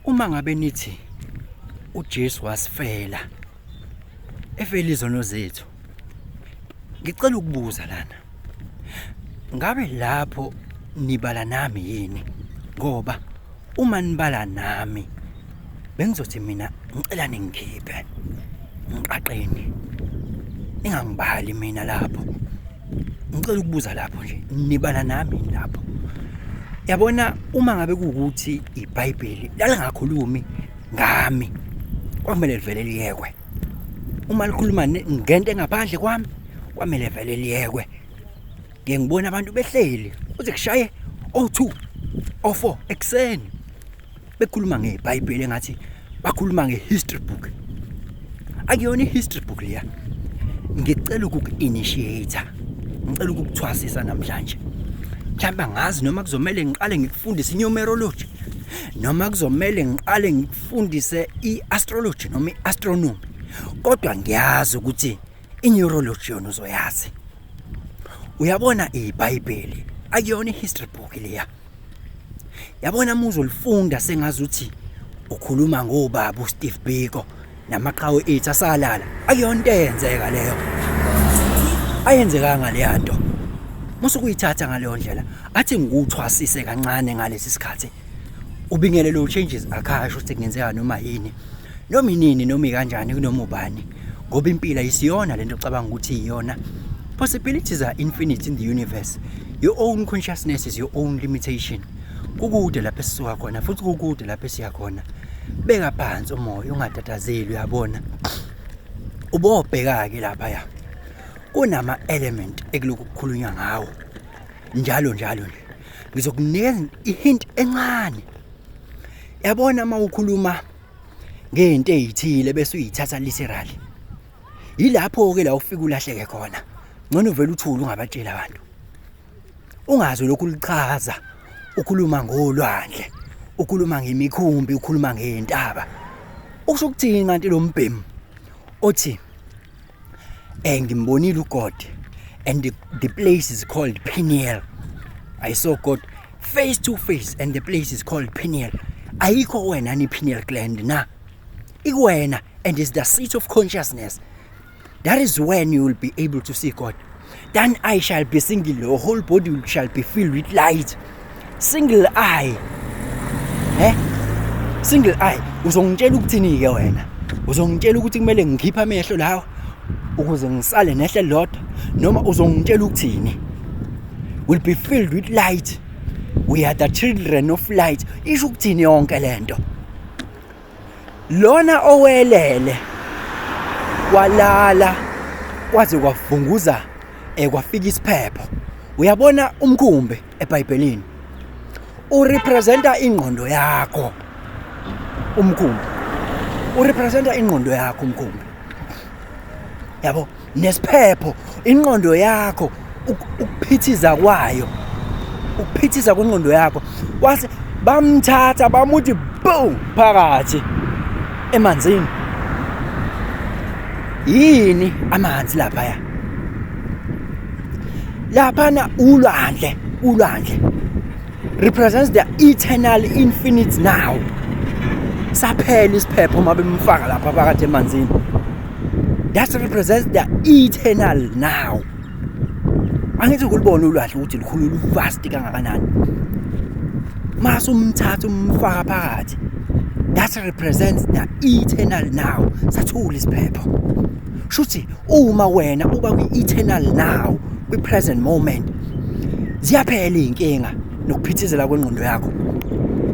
Uma ngabe nithi uJesu wasifela efela izono zethu, ngicela ukubuza lana, ngabe lapho nibala nami yini? Ngoba uma nibala nami bengizothi mina ngicela ningikhiphe ngiqaqeni, ningangibali mina lapho. Ngicela ukubuza lapho nje, nibala nami lapho. Yabona, uma ngabe kuwukuthi iBhayibheli lalingakhulumi ngami, kwamele livele liyekwe. Uma likhuluma ngento engaphandle kwami, kwamele vele liyekwe. Ngiyengibona abantu behleli uze kushaye o2 o4 ekseni bekhuluma ngeBhayibheli engathi bakhuluma ngehistory book. Akuyona ihistory book leya. Ngicela ukuku-initiator, ngicela ukukuthwasisa namhlanje. Mhlawumbe angazi noma kuzomela ngiqale ngikufundise inumerology, noma kuzomela ngiqale ngikufundise i-astrology noma i-astronomy, kodwa ngiyazi ukuthi i-neurology yona uzoyazi. Uyabona, iBhayibheli akuyona ihistory book leya. Yabona, uzolifunda sengazi ukuthi ukhuluma ngobaba uSteve Biko namaqhawe ethu asalala. Akuyona into eyenzeka leyo, ayenzekanga leya nto. Musukuyithatha ngaleyo ndlela athi ngikuthwasise kancane ngalesi sikhathi, ubingele lo changes akhasho ukuthi kungenzeka noma yini noma inini noma ikanjani kunoma ubani, ngoba impilo ayisiyona lento ocabanga ukuthi iyona. Possibilities are infinite in the universe. Your own consciousness is your own limitation. Kukude lapho esisuka khona futhi kukude lapho esiya khona. Beka phansi umoya, ungatatazeli. Uyabona, ubobheka ke lapha ya kunama element ekulokhu kukhulunywa ngawo njalo nje. Ngizokunikeza ihint encane. Yabona, mawukhuluma ngento ezithile bese uyithatha literally, yilapho ke la ufika ulahleke khona. Ngcono vele uthule ungabatshela abantu, ungazi lokhu lichaza. Ukhuluma ngolwandle, ukhuluma ngemikhumbi, ukhuluma ngentaba. Usho ukuthini kanti lo mbhemu othi ngimbonile uGod and the place is called Peniel. I saw God face to face and the place is called Peniel. Ayikho wena ni pineal gland na, ikwena, and is the seat of consciousness. That is when you will be able to see God. Then I shall be single, your whole body shall be filled with light. Single eye. Single eye. Uzongitshela ukuthini ke wena? Uzongitshela ukuthi kumele ngikhipha amehlo lawo ukuze ngisale nehle lodwa, noma uzongitshela ukuthini? Will be filled with light. We are the children of light. Isho ukuthini yonke lento? Lona owelele walala kwaze kwavunguza kwafika isiphepho. Uyabona, umkhumbi eBhayibhelini urepresenta ingqondo yakho. Umkhumbi urepresenta ingqondo yakho, umkhumbi. Yabo, nesiphepho ingqondo yakho, ukuphithiza kwayo, ukuphithiza kwengqondo yakho. Wase bamthatha bamuthi boom phakathi emanzini. Yini amanzi lapha ya? Laphana ulwandle. Ulwandle represents the eternal infinite now. Saphela isiphepho uma bemfaka lapha phakathi emanzini. That represents the eternal now. Angithi ukulibona ulwandle ukuthi likhulu vast kangakanani. Mase umthatha umfaka phakathi. That represents the eternal now. Sathula isiphepho. Shuthi uma wena uba kwi-eternal now, kwi-present moment, ziyaphela inkinga nokuphithizela kwengqondo yakho.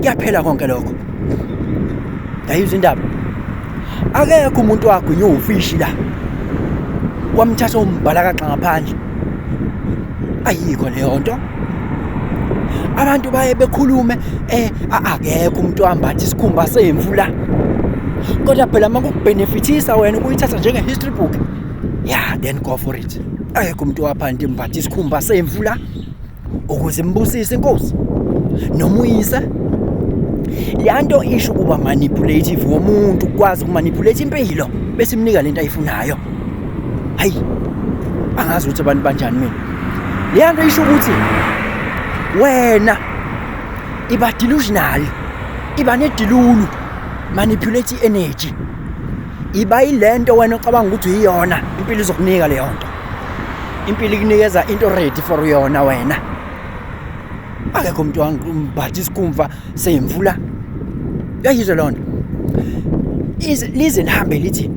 Kuyaphela konke lokho. Ngayizwa indaba. Akekho umuntu wakho nyofishi la wamthatha umbhala kaxa ngaphandle. Ayikho leyo nto. Abantu baye bekhulume akekho umuntu wambatha isikhumba semvu la. Kodwa phela makukubhenefithisa wena ukuyithatha njenge history book, yeah, then go for it. Akekho umuntu waphandle imbatha isikhumba semvu la ukuze imbusise inkosi noma uyise. Leyanto isho kuba manipulative womuntu, ukwazi ukumanipulate impilo bese imnika lento ayifunayo. Hayi, angazi ukuthi abantu banjani mina. Leyanto isho ukuthi wena iba delusional iba nedilulu, manipulate energy. Iba ilento wena ocabanga ukuthi uyiyona, impilo izokunika leyo nto. Impilo ikunikeza into ready for yona wena. Akekho umuntu wangibhathi isikhumva semvula. Uyayizwa lonto. Lize lihambe lithi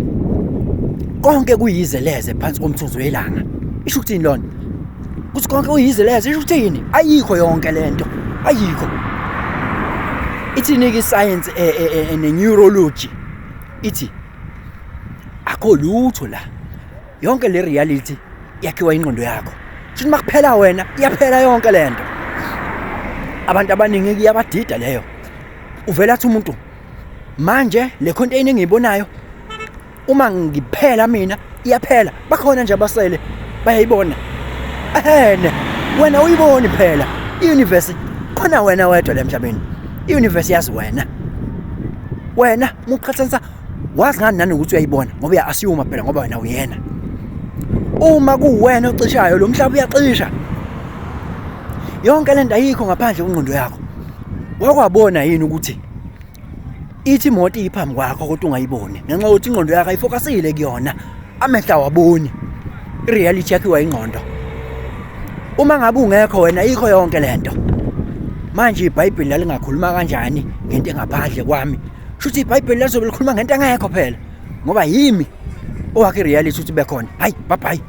konke kuyizeleze phansi komthunzi welanga. Isho ukuthini lona? Kuthi konke kuyizeleze isho ukuthini? Ayikho yonke lento. Ayikho. Ithi science neurology ithi akho lutho la. Yonke le reality yakhiwa ingqondo yakho. Futhi makuphela wena iyaphela yonke lento. Abantu abaningi kuyabadida leyo. Uvela athi umuntu manje le container engiyibonayo uma ngiphela mina iyaphela. Bakhona nje abasele bayayibona. Ehene wena uyiboni phela. I-universe khona wena wedwa la emhlabeni. I-universe yazi wena. Wena muqhathanisa wazi ngani nanokuthi uyayibona ngoba uya-assume phela ngoba wena uyena. Uma kuwena ocishayo lo mhlaba uyacisha. Yonke lento ayikho ngaphandle kwengqondo yakho. Wakwabona yini ukuthi ithi imoto iphambi kwakho kodwa ungayiboni ngenxa yokuthi ingqondo yakho ayifocusile kuyona, amehla waboni. I-reality yakhiwa ingqondo. Uma ngabe ungekho wena ayikho yonke lento. Manje iBhayibheli lalingakhuluma kanjani ngento engaphandle kwami? Shuthi iBhayibheli lazobe likhuluma ngento engekho phela ngoba yimi owakhe reality uthi bekhona. Hayi bye bye.